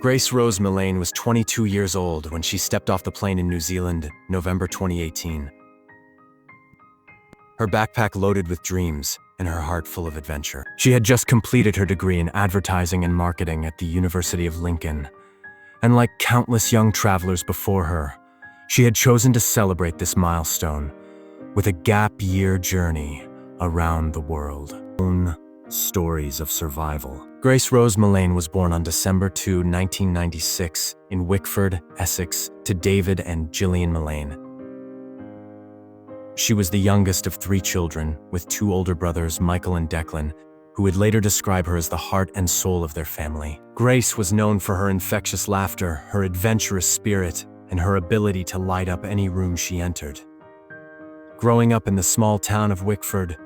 Grace Rose Millane was 22 years old when she stepped off the plane in New Zealand, November 2018. Her backpack loaded with dreams and her heart full of adventure. She had just completed her degree in advertising and marketing at the University of Lincoln. And like countless young travelers before her, she had chosen to celebrate this milestone with a gap-year journey around the world. Stories of survival. Grace Rose Millane was born on December 2, 1996, in Wickford, Essex, to David and Gillian Millane. She was the youngest of 3 children, with 2 older brothers, Michael and Declan, who would later describe her as the heart and soul of their family. Grace was known for her infectious laughter, her adventurous spirit, and her ability to light up any room she entered. Growing up in the small town of Wickford,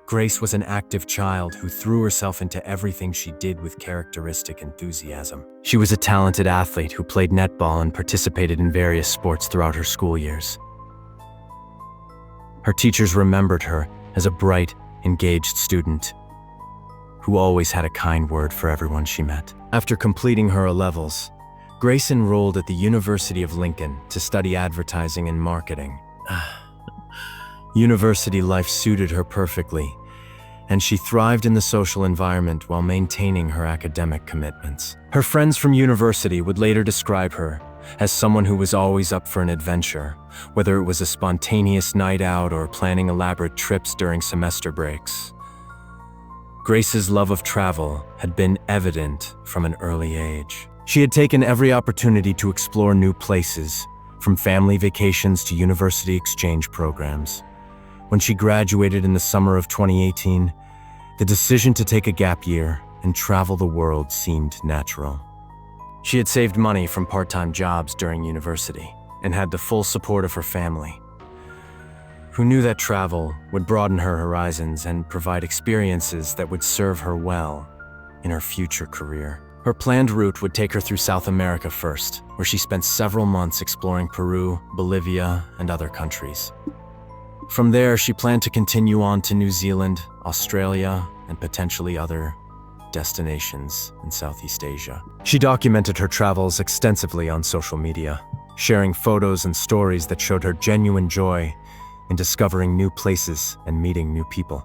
Grace was an active child who threw herself into everything she did with characteristic enthusiasm. She was a talented athlete who played netball and participated in various sports throughout her school years. Her teachers remembered her as a bright, engaged student who always had a kind word for everyone she met. After completing her A-levels, Grace enrolled at the University of Lincoln to study advertising and marketing. University life suited her perfectly, and she thrived in the social environment while maintaining her academic commitments. Her friends from university would later describe her as someone who was always up for an adventure, whether it was a spontaneous night out or planning elaborate trips during semester breaks. Grace's love of travel had been evident from an early age. She had taken every opportunity to explore new places, from family vacations to university exchange programs. When she graduated in the summer of 2018, the decision to take a gap year and travel the world seemed natural. She had saved money from part-time jobs during university and had the full support of her family, who knew that travel would broaden her horizons and provide experiences that would serve her well in her future career. Her planned route would take her through South America first, where she spent several months exploring Peru, Bolivia, and other countries. From there, she planned to continue on to New Zealand, Australia, and potentially other destinations in Southeast Asia. She documented her travels extensively on social media, sharing photos and stories that showed her genuine joy in discovering new places and meeting new people.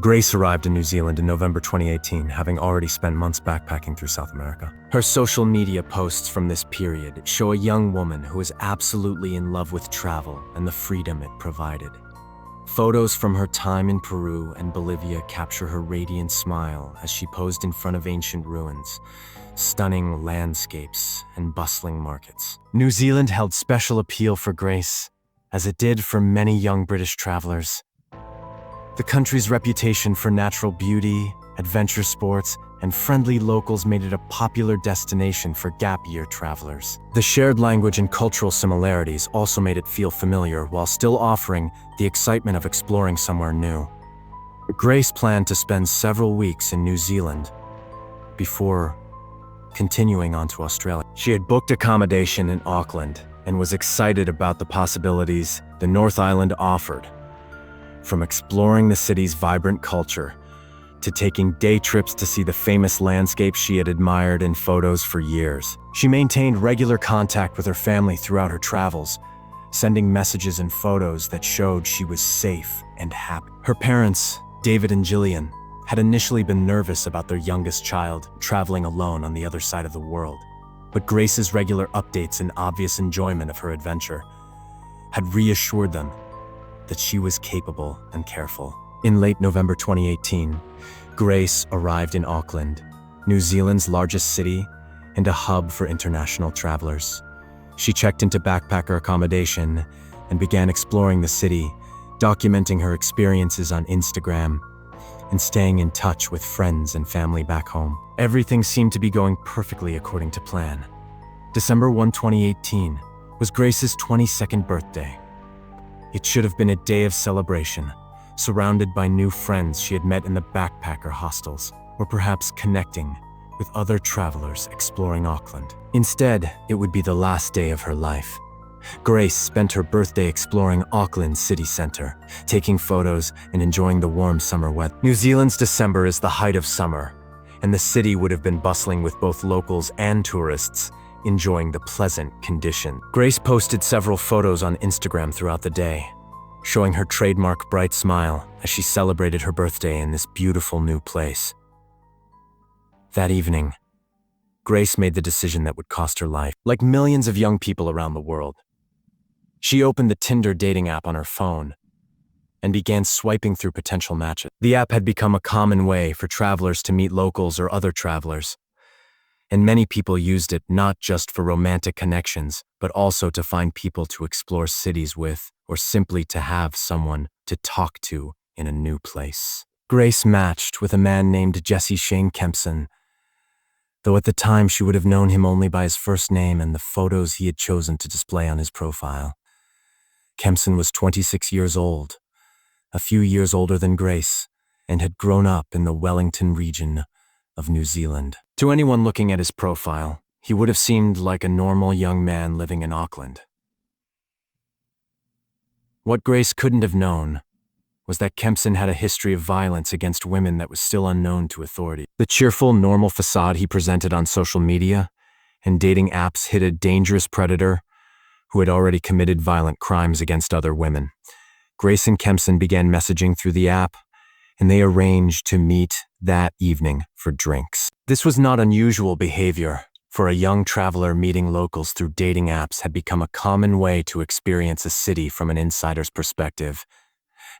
Grace arrived in New Zealand in November 2018, having already spent months backpacking through South America. Her social media posts from this period show a young woman who is absolutely in love with travel and the freedom it provided. Photos from her time in Peru and Bolivia capture her radiant smile as she posed in front of ancient ruins, stunning landscapes, and bustling markets. New Zealand held special appeal for Grace, as it did for many young British travelers. The country's reputation for natural beauty, adventure sports, and friendly locals made it a popular destination for gap-year travelers. The shared language and cultural similarities also made it feel familiar while still offering the excitement of exploring somewhere new. Grace planned to spend several weeks in New Zealand before continuing on to Australia. She had booked accommodation in Auckland and was excited about the possibilities the North Island offered. From exploring the city's vibrant culture to taking day trips to see the famous landscapes she had admired in photos for years. She maintained regular contact with her family throughout her travels, sending messages and photos that showed she was safe and happy. Her parents, David and Gillian, had initially been nervous about their youngest child traveling alone on the other side of the world, but Grace's regular updates and obvious enjoyment of her adventure had reassured them that she was capable and careful. In late November 2018, Grace arrived in Auckland, New Zealand's largest city and a hub for international travelers. She checked into backpacker accommodation and began exploring the city, documenting her experiences on Instagram and staying in touch with friends and family back home. Everything seemed to be going perfectly according to plan. December 1, 2018 was Grace's 22nd birthday. It should have been a day of celebration, surrounded by new friends she had met in the backpacker hostels, or perhaps connecting with other travelers exploring Auckland. Instead, it would be the last day of her life, Grace spent her birthday exploring Auckland's city centre, taking photos and enjoying the warm summer weather. New Zealand's December is the height of summer, and the city would have been bustling with both locals and tourists enjoying the pleasant condition. Grace posted several photos on Instagram throughout the day, showing her trademark bright smile as she celebrated her birthday in this beautiful new place. That evening, Grace made the decision that would cost her life. Like millions of young people around the world, she opened the Tinder dating app on her phone and began swiping through potential matches. The app had become a common way for travelers to meet locals or other travelers, and many people used it not just for romantic connections, but also to find people to explore cities with, or simply to have someone to talk to in a new place. Grace matched with a man named Jesse Shane Kempson, though at the time she would have known him only by his first name and the photos he had chosen to display on his profile. Kempson was 26 years old, a few years older than Grace, and had grown up in the Wellington region of New Zealand. To anyone looking at his profile, he would have seemed like a normal young man living in Auckland. What Grace couldn't have known was that Kempson had a history of violence against women that was still unknown to authorities. The cheerful, normal facade he presented on social media and dating apps hid a dangerous predator who had already committed violent crimes against other women. Grace and Kempson began messaging through the app, and they arranged to meet that evening for drinks. This was not unusual behavior, for a young traveler meeting locals through dating apps had become a common way to experience a city from an insider's perspective,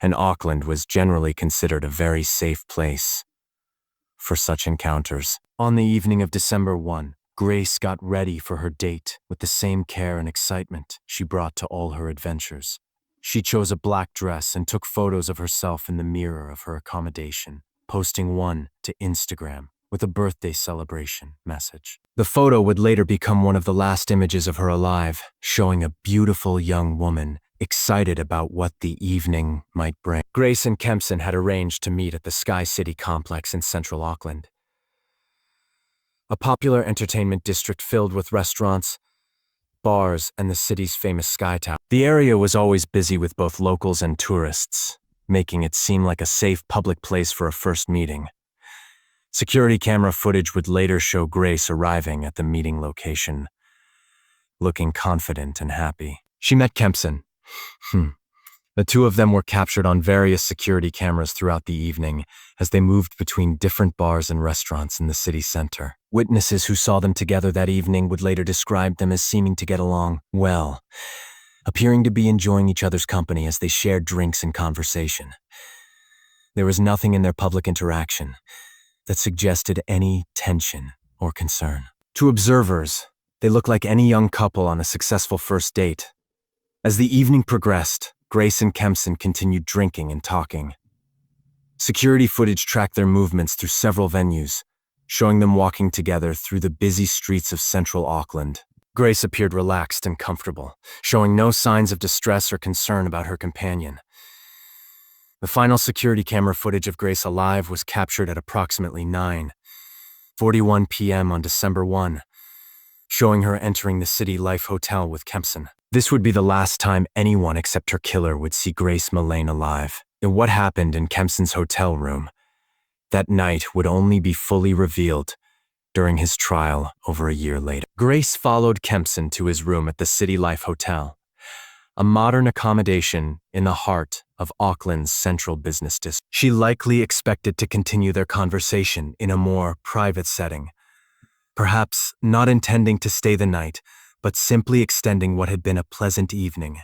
and Auckland was generally considered a very safe place for such encounters. On the evening of December 1, Grace got ready for her date with the same care and excitement she brought to all her adventures. She chose a black dress and took photos of herself in the mirror of her accommodation, posting one to Instagram with a birthday celebration message. The photo would later become one of the last images of her alive, showing a beautiful young woman excited about what the evening might bring. Grace and Kempson had arranged to meet at the Sky City complex in central Auckland, a popular entertainment district filled with restaurants, bars, and the city's famous Sky Tower. The area was always busy with both locals and tourists, making it seem like a safe public place for a first meeting. Security camera footage would later show Grace arriving at the meeting location, looking confident and happy. She met Kempson. The two of them were captured on various security cameras throughout the evening as they moved between different bars and restaurants in the city center. Witnesses who saw them together that evening would later describe them as seeming to get along well, appearing to be enjoying each other's company as they shared drinks and conversation. There was nothing in their public interaction that suggested any tension or concern. To observers, they looked like any young couple on a successful first date. As the evening progressed, Grace and Kempson continued drinking and talking. Security footage tracked their movements through several venues, showing them walking together through the busy streets of central Auckland. Grace appeared relaxed and comfortable, showing no signs of distress or concern about her companion. The final security camera footage of Grace alive was captured at approximately 9:41 p.m. on December 1, showing her entering the City Life Hotel with Kempson. This would be the last time anyone except her killer would see Grace Millane alive. And what happened in Kempson's hotel room that night would only be fully revealed during his trial over a year later. Grace followed Kempson to his room at the City Life Hotel, a modern accommodation in the heart of Auckland's central business district. She likely expected to continue their conversation in a more private setting, perhaps not intending to stay the night, but simply extending what had been a pleasant evening.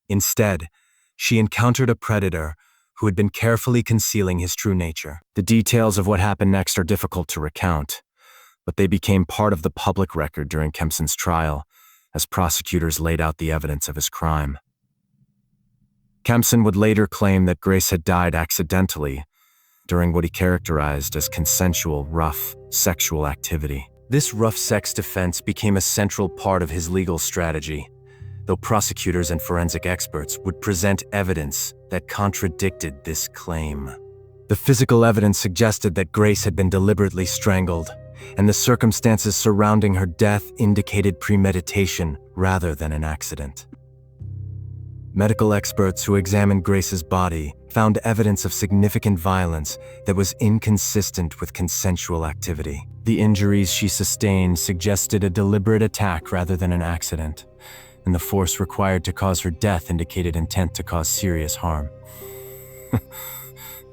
Instead, she encountered a predator who had been carefully concealing his true nature. The details of what happened next are difficult to recount, but they became part of the public record during Kempson's trial as prosecutors laid out the evidence of his crime. Kempson would later claim that Grace had died accidentally during what he characterized as consensual, rough, sexual activity. This rough sex defense became a central part of his legal strategy, though prosecutors and forensic experts would present evidence that contradicted this claim. The physical evidence suggested that Grace had been deliberately strangled and the circumstances surrounding her death indicated premeditation rather than an accident. Medical experts who examined Grace's body found evidence of significant violence that was inconsistent with consensual activity. The injuries she sustained suggested a deliberate attack rather than an accident, and the force required to cause her death indicated intent to cause serious harm.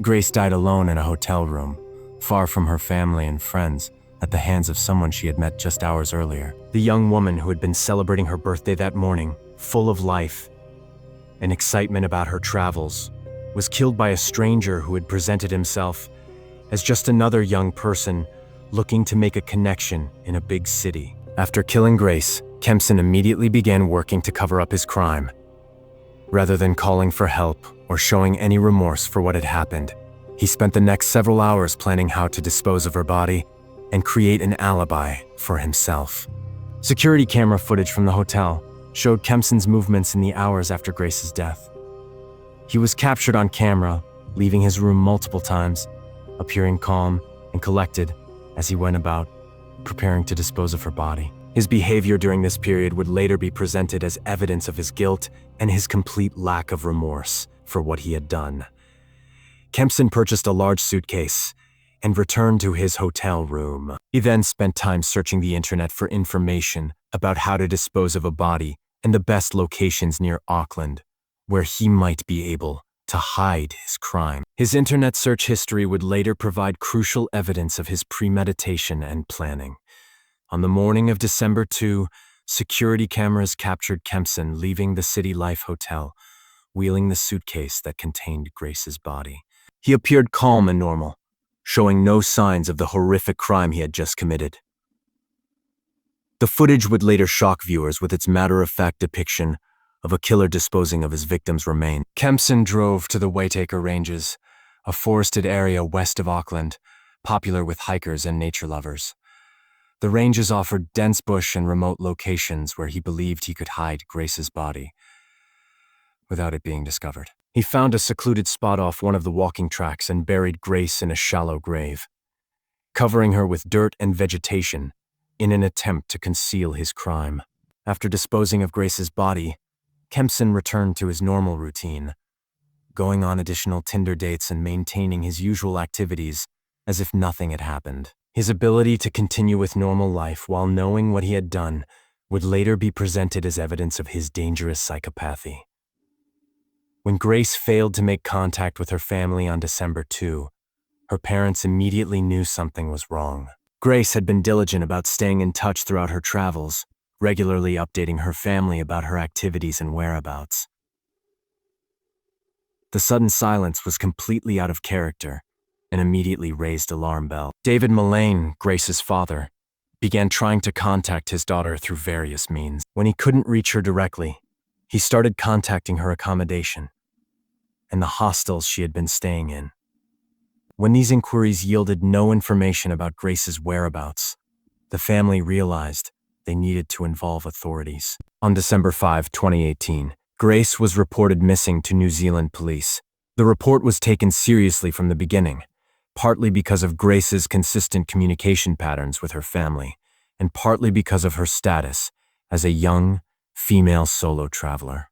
Grace died alone in a hotel room, far from her family and friends, at the hands of someone she had met just hours earlier. The young woman who had been celebrating her birthday that morning, full of life and excitement about her travels, was killed by a stranger who had presented himself as just another young person looking to make a connection in a big city. After killing Grace, Kempson immediately began working to cover up his crime. Rather than calling for help or showing any remorse for what had happened, he spent the next several hours planning how to dispose of her body and create an alibi for himself. Security camera footage from the hotel showed Kempson's movements in the hours after Grace's death. He was captured on camera, leaving his room multiple times, appearing calm and collected as he went about preparing to dispose of her body. His behavior during this period would later be presented as evidence of his guilt and his complete lack of remorse for what he had done. Kempson purchased a large suitcase and returned to his hotel room. He then spent time searching the internet for information about how to dispose of a body and the best locations near Auckland, where he might be able to hide his crime. His internet search history would later provide crucial evidence of his premeditation and planning. On the morning of December 2, security cameras captured Kempson leaving the City Life Hotel, wheeling the suitcase that contained Grace's body. He appeared calm and normal, showing no signs of the horrific crime he had just committed. The footage would later shock viewers with its matter-of-fact depiction of a killer disposing of his victim's remains. Kempson drove to the Waitakere Ranges, a forested area west of Auckland, popular with hikers and nature lovers. The ranges offered dense bush and remote locations where he believed he could hide Grace's body without it being discovered. He found a secluded spot off one of the walking tracks and buried Grace in a shallow grave, covering her with dirt and vegetation in an attempt to conceal his crime. After disposing of Grace's body, Kempson returned to his normal routine, going on additional Tinder dates and maintaining his usual activities as if nothing had happened. His ability to continue with normal life while knowing what he had done would later be presented as evidence of his dangerous psychopathy. When Grace failed to make contact with her family on December 2, her parents immediately knew something was wrong. Grace had been diligent about staying in touch throughout her travels, regularly updating her family about her activities and whereabouts. The sudden silence was completely out of character and immediately raised alarm bells. David Millane, Grace's father, began trying to contact his daughter through various means. When he couldn't reach her directly, he started contacting her accommodation and the hostels she had been staying in. When these inquiries yielded no information about Grace's whereabouts, the family realized they needed to involve authorities. On December 5, 2018, Grace was reported missing to New Zealand police. The report was taken seriously from the beginning, partly because of Grace's consistent communication patterns with her family, and partly because of her status as a young, female solo traveler.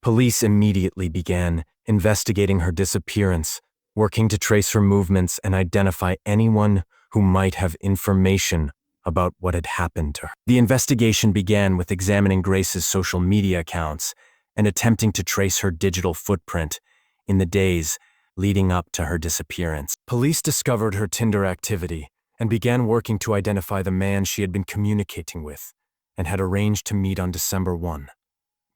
Police immediately began investigating her disappearance, working to trace her movements and identify anyone who might have information about what had happened to her. The investigation began with examining Grace's social media accounts and attempting to trace her digital footprint in the days leading up to her disappearance. Police discovered her Tinder activity and began working to identify the man she had been communicating with and had arranged to meet on December 1.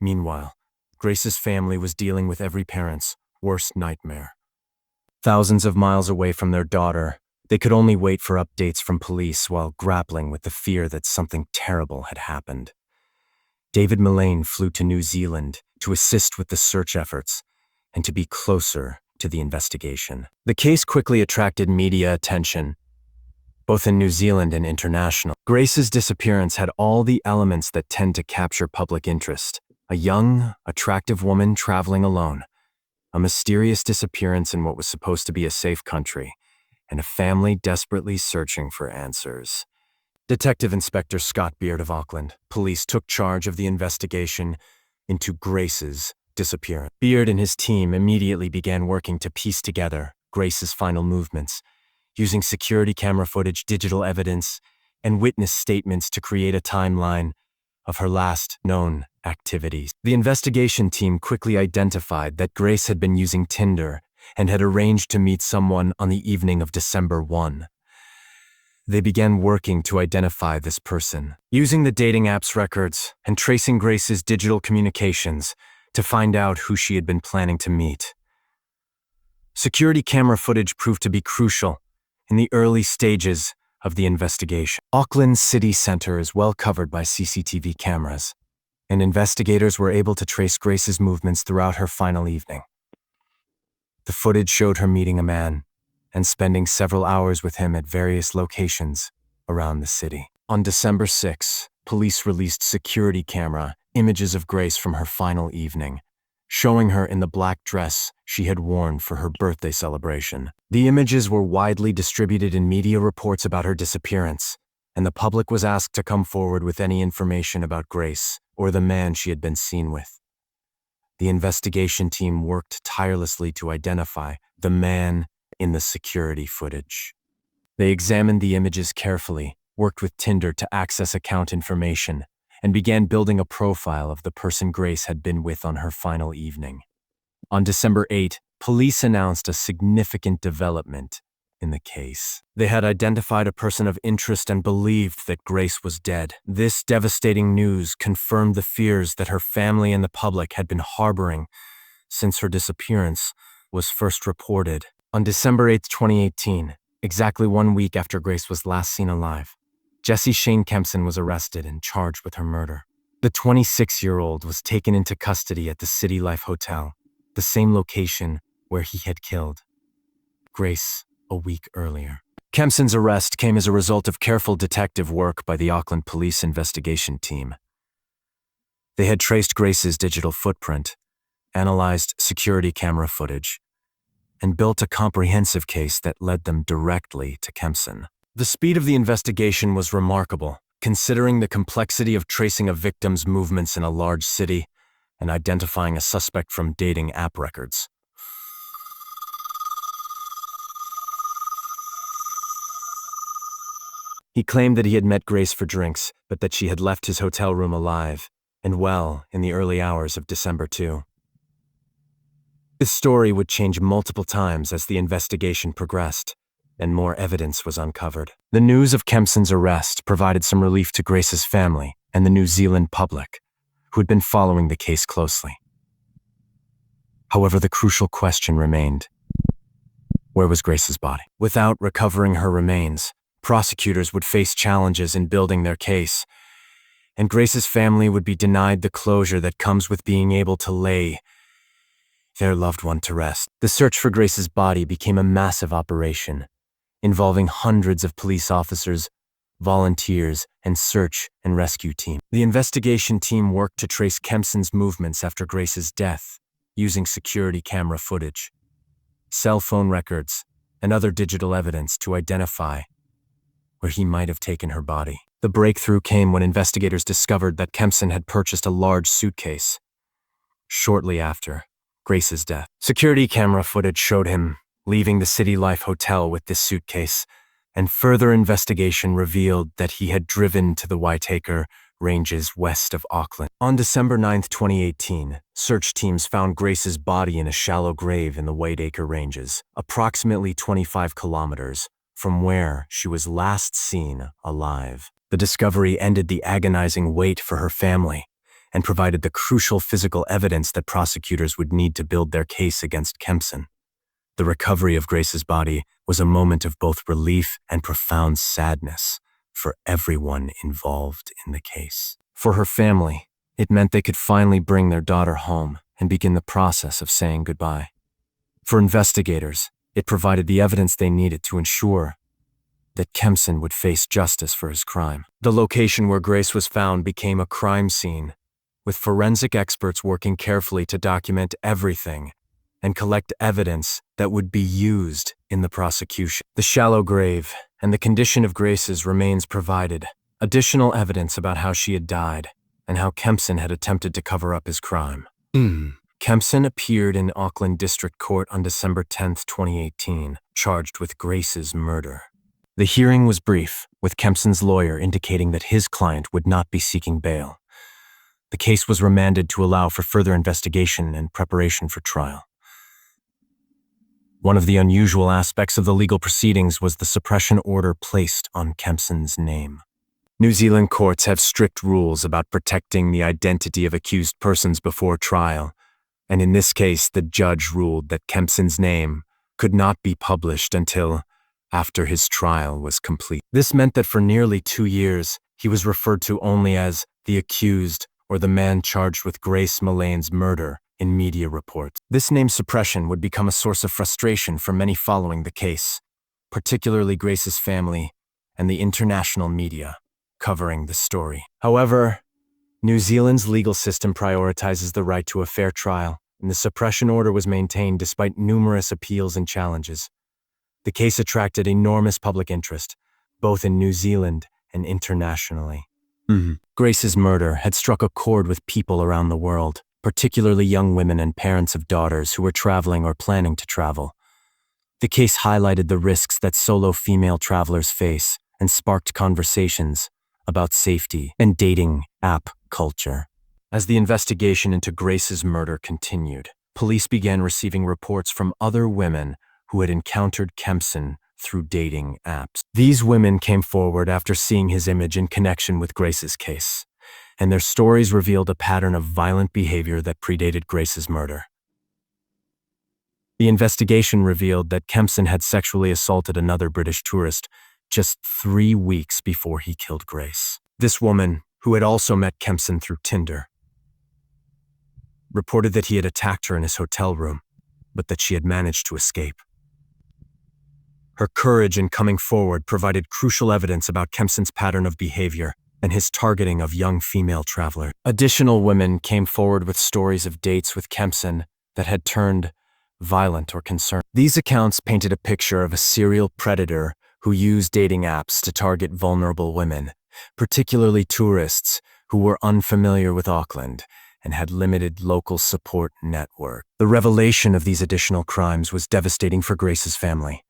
Meanwhile, Grace's family was dealing with every parent's worst nightmare. Thousands of miles away from their daughter, they could only wait for updates from police while grappling with the fear that something terrible had happened. David Millane flew to New Zealand to assist with the search efforts and to be closer to the investigation. The case quickly attracted media attention, both in New Zealand and international. Grace's disappearance had all the elements that tend to capture public interest: a young, attractive woman traveling alone, a mysterious disappearance in what was supposed to be a safe country, and a family desperately searching for answers. Detective Inspector Scott Beard of Auckland police took charge of the investigation into Grace's disappearance. Beard and his team immediately began working to piece together Grace's final movements, using security camera footage, digital evidence, and witness statements to create a timeline of her last known activities. The investigation team quickly identified that Grace had been using Tinder and had arranged to meet someone on the evening of December 1. They began working to identify this person, using the dating app's records and tracing Grace's digital communications to find out who she had been planning to meet. Security camera footage proved to be crucial in the early stages of the investigation. Auckland's city center is well covered by CCTV cameras, and investigators were able to trace Grace's movements throughout her final evening. The footage showed her meeting a man and spending several hours with him at various locations around the city. On December 6, police released security camera images of Grace from her final evening, showing her in the black dress she had worn for her birthday celebration. The images were widely distributed in media reports about her disappearance, and the public was asked to come forward with any information about Grace or the man she had been seen with. The investigation team worked tirelessly to identify the man in the security footage. They examined the images carefully, worked with Tinder to access account information, and began building a profile of the person Grace had been with on her final evening. On December 8, police announced a significant development in the case. They had identified a person of interest and believed that Grace was dead. This devastating news confirmed the fears that her family and the public had been harboring since her disappearance was first reported. On December 8, 2018, exactly 1 week after Grace was last seen alive, Jesse Shane Kempson was arrested and charged with her murder. The 26-year-old was taken into custody at the City Life Hotel, the same location where he had killed Grace a week earlier. Kempson's arrest came as a result of careful detective work by the Auckland Police investigation team. They had traced Grace's digital footprint, analyzed security camera footage, and built a comprehensive case that led them directly to Kempson. The speed of the investigation was remarkable, considering the complexity of tracing a victim's movements in a large city and identifying a suspect from dating app records. He claimed that he had met Grace for drinks, but that she had left his hotel room alive and well in the early hours of December 2. This story would change multiple times as the investigation progressed, and more evidence was uncovered. The news of Kempson's arrest provided some relief to Grace's family and the New Zealand public, who had been following the case closely. However, the crucial question remained: where was Grace's body? Without recovering her remains, prosecutors would face challenges in building their case, and Grace's family would be denied the closure that comes with being able to lay their loved one to rest. The search for Grace's body became a massive operation, involving hundreds of police officers, volunteers, and search and rescue teams. The investigation team worked to trace Kempson's movements after Grace's death, using security camera footage, cell phone records, and other digital evidence to identify where he might have taken her body. The breakthrough came when investigators discovered that Kempson had purchased a large suitcase shortly after Grace's death. Security camera footage showed him leaving the City Life Hotel with this suitcase, and further investigation revealed that he had driven to the Waitaka Ranges west of Auckland. On December 9, 2018, search teams found Grace's body in a shallow grave in the Waitaka Ranges, approximately 25 kilometers from where she was last seen alive. The discovery ended the agonizing wait for her family and provided the crucial physical evidence that prosecutors would need to build their case against Kempson. The recovery of Grace's body was a moment of both relief and profound sadness for everyone involved in the case. For her family, it meant they could finally bring their daughter home and begin the process of saying goodbye. For investigators, it provided the evidence they needed to ensure that Kempson would face justice for his crime. The location where Grace was found became a crime scene, with forensic experts working carefully to document everything and collect evidence that would be used in the prosecution. The shallow grave and the condition of Grace's remains provided additional evidence about how she had died and how Kempson had attempted to cover up his crime. Kempson appeared in Auckland District Court on December 10, 2018, charged with Grace's murder. The hearing was brief, with Kempson's lawyer indicating that his client would not be seeking bail. The case was remanded to allow for further investigation and preparation for trial. One of the unusual aspects of the legal proceedings was the suppression order placed on Kempson's name. New Zealand courts have strict rules about protecting the identity of accused persons before trial, and in this case, the judge ruled that Kempson's name could not be published until after his trial was complete. This meant that for nearly 2 years, he was referred to only as the accused or the man charged with Grace Millane's murder in media reports. This name suppression would become a source of frustration for many following the case, particularly Grace's family and the international media covering the story. However, New Zealand's legal system prioritizes the right to a fair trial, and the suppression order was maintained despite numerous appeals and challenges. The case attracted enormous public interest, both in New Zealand and internationally. Grace's murder had struck a chord with people around the world, particularly young women and parents of daughters who were traveling or planning to travel. The case highlighted the risks that solo female travelers face and sparked conversations about safety and dating app culture. As the investigation into Grace's murder continued, police began receiving reports from other women who had encountered Kempson through dating apps. These women came forward after seeing his image in connection with Grace's case, and their stories revealed a pattern of violent behavior that predated Grace's murder. The investigation revealed that Kempson had sexually assaulted another British tourist just 3 weeks before he killed Grace. This woman, who had also met Kempson through Tinder, reported that he had attacked her in his hotel room, but that she had managed to escape. Her courage in coming forward provided crucial evidence about Kempson's pattern of behavior and his targeting of young female travelers. Additional women came forward with stories of dates with Kempson that had turned violent or concerning. These accounts painted a picture of a serial predator who used dating apps to target vulnerable women, particularly tourists who were unfamiliar with Auckland and had limited local support network. The revelation of these additional crimes was devastating for Grace's family,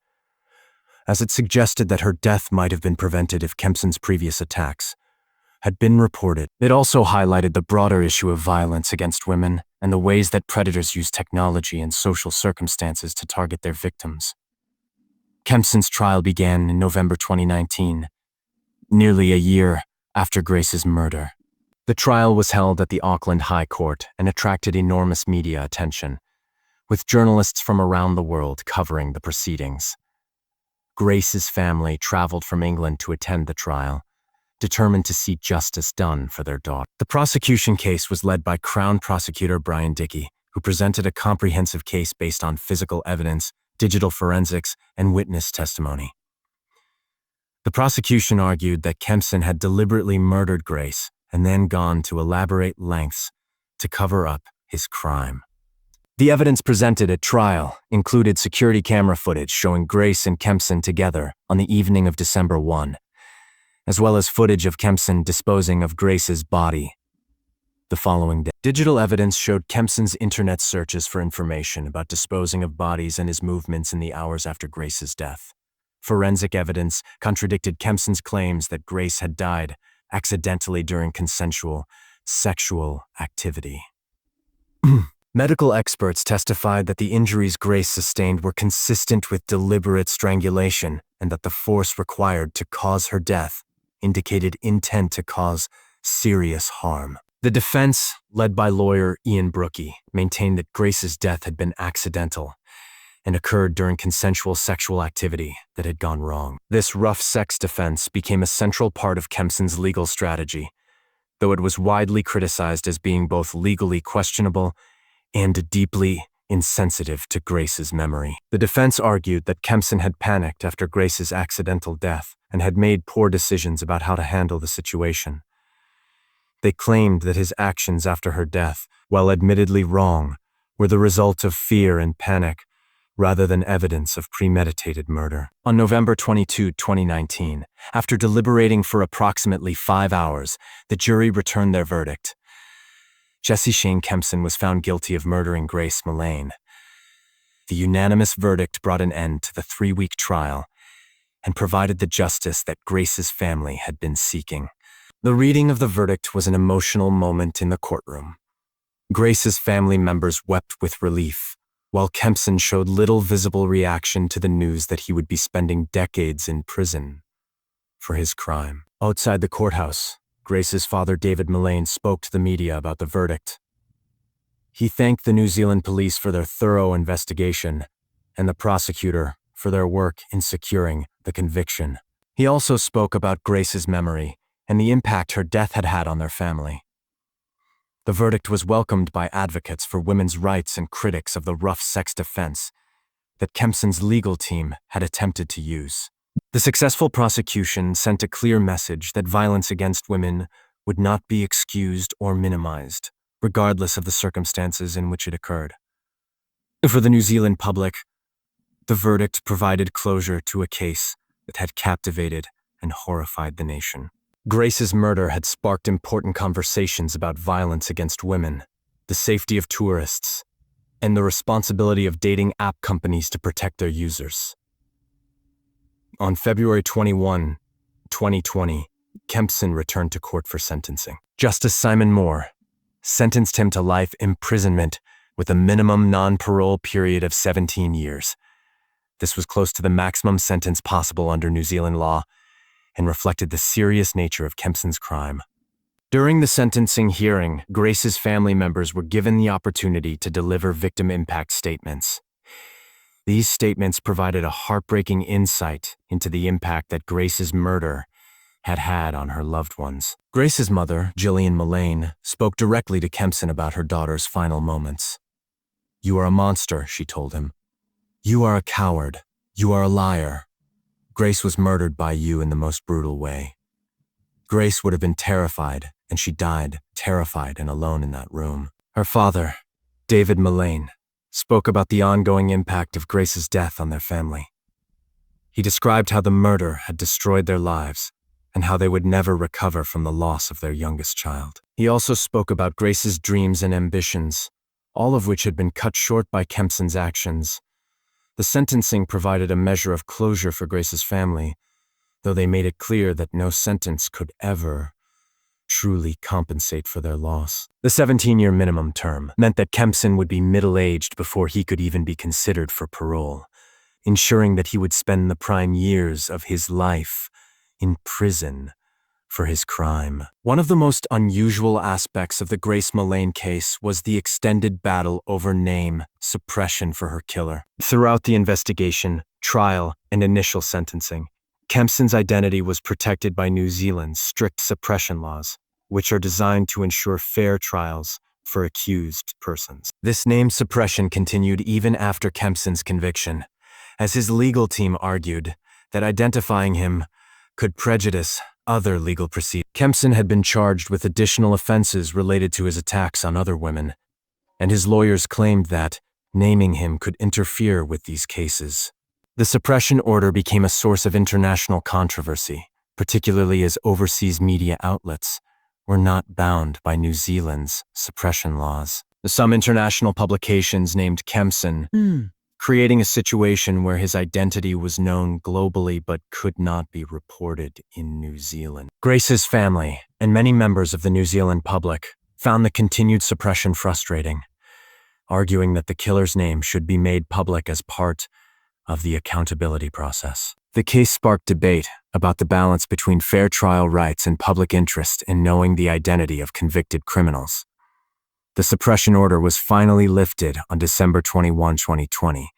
as it suggested that her death might have been prevented if Kempson's previous attacks had been reported. It also highlighted the broader issue of violence against women and the ways that predators use technology and social circumstances to target their victims. Kempson's trial began in November 2019, nearly a year after Grace's murder. The trial was held at the Auckland High Court and attracted enormous media attention, with journalists from around the world covering the proceedings. Grace's family traveled from England to attend the trial, determined to see justice done for their daughter. The prosecution case was led by Crown Prosecutor Brian Dickey, who presented a comprehensive case based on physical evidence, digital forensics, and witness testimony. The prosecution argued that Kempson had deliberately murdered Grace and then gone to elaborate lengths to cover up his crime. The evidence presented at trial included security camera footage showing Grace and Kempson together on the evening of December 1, as well as footage of Kempson disposing of Grace's body the following day. Digital evidence showed Kempson's internet searches for information about disposing of bodies and his movements in the hours after Grace's death. Forensic evidence contradicted Kempson's claims that Grace had died accidentally during consensual sexual activity. Medical experts testified that the injuries Grace sustained were consistent with deliberate strangulation and that the force required to cause her death indicated intent to cause serious harm. The defense, led by lawyer Ian Brookie, maintained that Grace's death had been accidental and occurred during consensual sexual activity that had gone wrong. This rough sex defense became a central part of Kempson's legal strategy, though it was widely criticized as being both legally questionable and deeply insensitive to Grace's memory. The defense argued that Kempson had panicked after Grace's accidental death and had made poor decisions about how to handle the situation. They claimed that his actions after her death, while admittedly wrong, were the result of fear and panic rather than evidence of premeditated murder. On November 22, 2019, after deliberating for approximately 5 hours, the jury returned their verdict. Jesse Shane Kempson was found guilty of murdering Grace Millane. The unanimous verdict brought an end to the 3-week trial and provided the justice that Grace's family had been seeking. The reading of the verdict was an emotional moment in the courtroom. Grace's family members wept with relief, while Kempson showed little visible reaction to the news that he would be spending decades in prison for his crime. Outside the courthouse, Grace's father, David Millane, spoke to the media about the verdict. He thanked the New Zealand police for their thorough investigation and the prosecutor for their work in securing the conviction. He also spoke about Grace's memory and the impact her death had had on their family. The verdict was welcomed by advocates for women's rights and critics of the rough sex defense that Kempson's legal team had attempted to use. The successful prosecution sent a clear message that violence against women would not be excused or minimized, regardless of the circumstances in which it occurred. For the New Zealand public, the verdict provided closure to a case that had captivated and horrified the nation. Grace's murder had sparked important conversations about violence against women, the safety of tourists, and the responsibility of dating app companies to protect their users. On February 21, 2020, Kempson returned to court for sentencing. Justice Simon Moore sentenced him to life imprisonment with a minimum non-parole period of 17 years. This was close to the maximum sentence possible under New Zealand law and reflected the serious nature of Kempson's crime. During the sentencing hearing, Grace's family members were given the opportunity to deliver victim impact statements. These statements provided a heartbreaking insight into the impact that Grace's murder had had on her loved ones. Grace's mother, Gillian Millane, spoke directly to Kempson about her daughter's final moments. "You are a monster," she told him. "You are a coward. You are a liar. Grace was murdered by you in the most brutal way. Grace would have been terrified, and she died terrified and alone in that room." Her father, David Millane, spoke about the ongoing impact of Grace's death on their family. He described how the murder had destroyed their lives and how they would never recover from the loss of their youngest child. He also spoke about Grace's dreams and ambitions, all of which had been cut short by Kempson's actions. The sentencing provided a measure of closure for Grace's family, though they made it clear that no sentence could ever truly compensate for their loss. The 17-year minimum term meant that Kempson would be middle-aged before he could even be considered for parole, ensuring that he would spend the prime years of his life in prison for his crime. One of the most unusual aspects of the Grace Millane case was the extended battle over name suppression for her killer. Throughout the investigation, trial, and initial sentencing, Kempson's identity was protected by New Zealand's strict suppression laws, which are designed to ensure fair trials for accused persons. This name suppression continued even after Kempson's conviction, as his legal team argued that identifying him could prejudice other legal proceedings. Kempson had been charged with additional offenses related to his attacks on other women, and his lawyers claimed that naming him could interfere with these cases. The suppression order became a source of international controversy, particularly as overseas media outlets were not bound by New Zealand's suppression laws. Some international publications named Kempson, creating a situation where his identity was known globally but could not be reported in New Zealand. Grace's family and many members of the New Zealand public found the continued suppression frustrating, arguing that the killer's name should be made public as part of the accountability process. The case sparked debate about the balance between fair trial rights and public interest in knowing the identity of convicted criminals. The suppression order was finally lifted on December 21, 2020,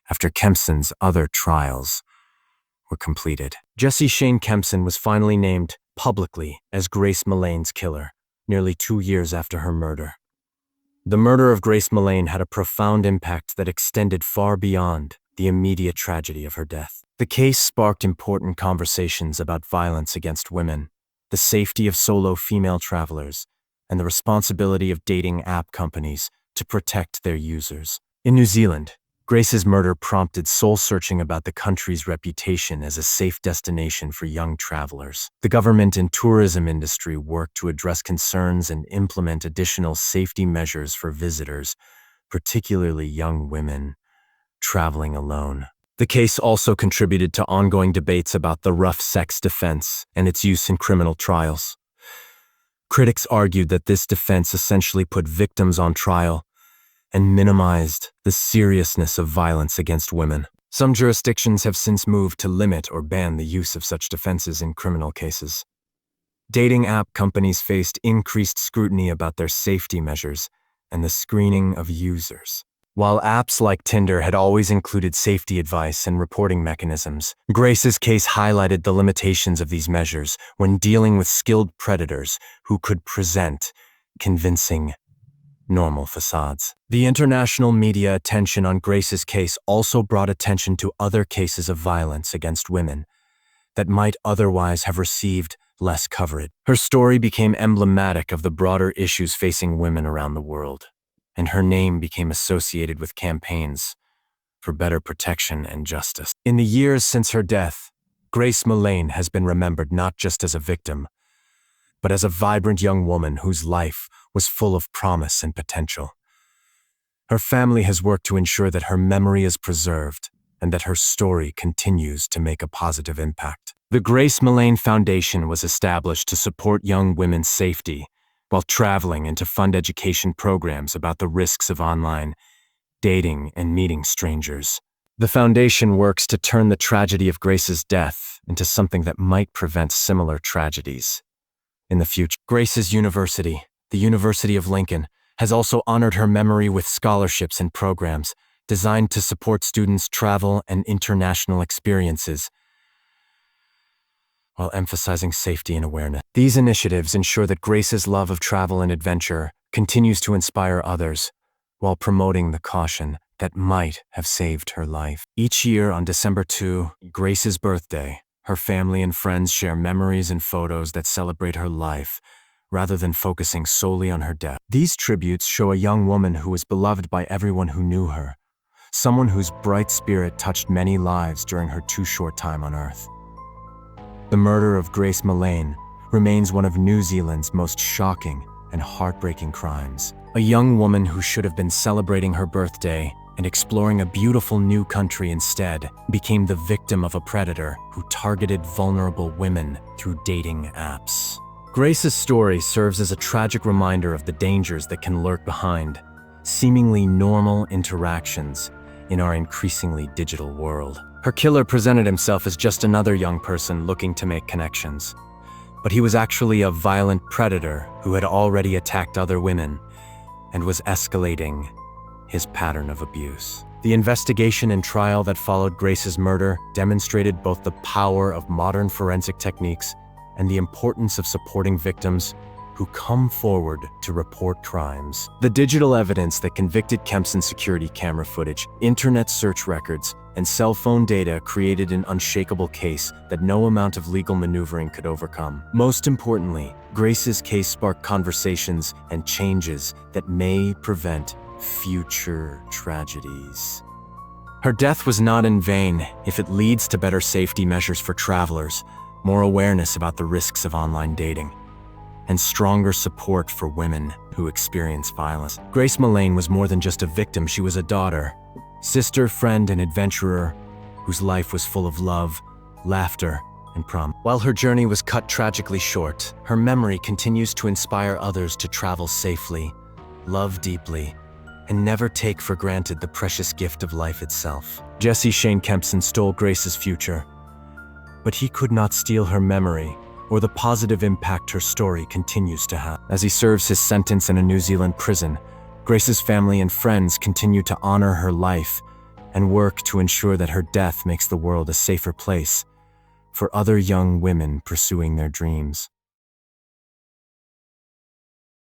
after Kempson's other trials were completed. Jesse Shane Kempson was finally named publicly as Grace Millane's killer, nearly 2 years after her murder. The murder of Grace Millane had a profound impact that extended far beyond the immediate tragedy of her death. The case sparked important conversations about violence against women, the safety of solo female travelers, and the responsibility of dating app companies to protect their users. In New Zealand, Grace's murder prompted soul-searching about the country's reputation as a safe destination for young travelers. The government and tourism industry worked to address concerns and implement additional safety measures for visitors, particularly young women traveling alone. The case also contributed to ongoing debates about the rough sex defense and its use in criminal trials. Critics argued that this defense essentially put victims on trial and minimized the seriousness of violence against women. Some jurisdictions have since moved to limit or ban the use of such defenses in criminal cases. Dating app companies faced increased scrutiny about their safety measures and the screening of users. While apps like Tinder had always included safety advice and reporting mechanisms, Grace's case highlighted the limitations of these measures when dealing with skilled predators who could present convincing, normal facades. The international media attention on Grace's case also brought attention to other cases of violence against women that might otherwise have received less coverage. Her story became emblematic of the broader issues facing women around the world, and her name became associated with campaigns for better protection and justice. In the years since her death, Grace Millane has been remembered not just as a victim, but as a vibrant young woman whose life was full of promise and potential. Her family has worked to ensure that her memory is preserved and that her story continues to make a positive impact. The Grace Millane Foundation was established to support young women's safety while traveling and to fund education programs about the risks of online dating and meeting strangers. The foundation works to turn the tragedy of Grace's death into something that might prevent similar tragedies in the future. Grace's University, the University of Lincoln, has also honored her memory with scholarships and programs designed to support students' travel and international experiences while emphasizing safety and awareness. These initiatives ensure that Grace's love of travel and adventure continues to inspire others while promoting the caution that might have saved her life. Each year on December 2, Grace's birthday, her family and friends share memories and photos that celebrate her life, rather than focusing solely on her death. These tributes show a young woman who was beloved by everyone who knew her, someone whose bright spirit touched many lives during her too short time on Earth. The murder of Grace Millane remains one of New Zealand's most shocking and heartbreaking crimes. A young woman who should have been celebrating her birthday and exploring a beautiful new country instead became the victim of a predator who targeted vulnerable women through dating apps. Grace's story serves as a tragic reminder of the dangers that can lurk behind seemingly normal interactions in our increasingly digital world. Her killer presented himself as just another young person looking to make connections, but he was actually a violent predator who had already attacked other women and was escalating his pattern of abuse. The investigation and trial that followed Grace's murder demonstrated both the power of modern forensic techniques and the importance of supporting victims who come forward to report crimes. The digital evidence that convicted Kempson's security camera footage, internet search records, and cell phone data created an unshakable case that no amount of legal maneuvering could overcome. Most importantly, Grace's case sparked conversations and changes that may prevent future tragedies. Her death was not in vain if it leads to better safety measures for travelers, more awareness about the risks of online dating, and stronger support for women who experience violence. Grace Millane was more than just a victim. She was a daughter, sister, friend, and adventurer whose life was full of love, laughter, and promise. While her journey was cut tragically short, her memory continues to inspire others to travel safely, love deeply, and never take for granted the precious gift of life itself. Jesse Shane Kempson stole Grace's future, but he could not steal her memory or the positive impact her story continues to have. As he serves his sentence in a New Zealand prison, Grace's family and friends continue to honor her life and work to ensure that her death makes the world a safer place for other young women pursuing their dreams.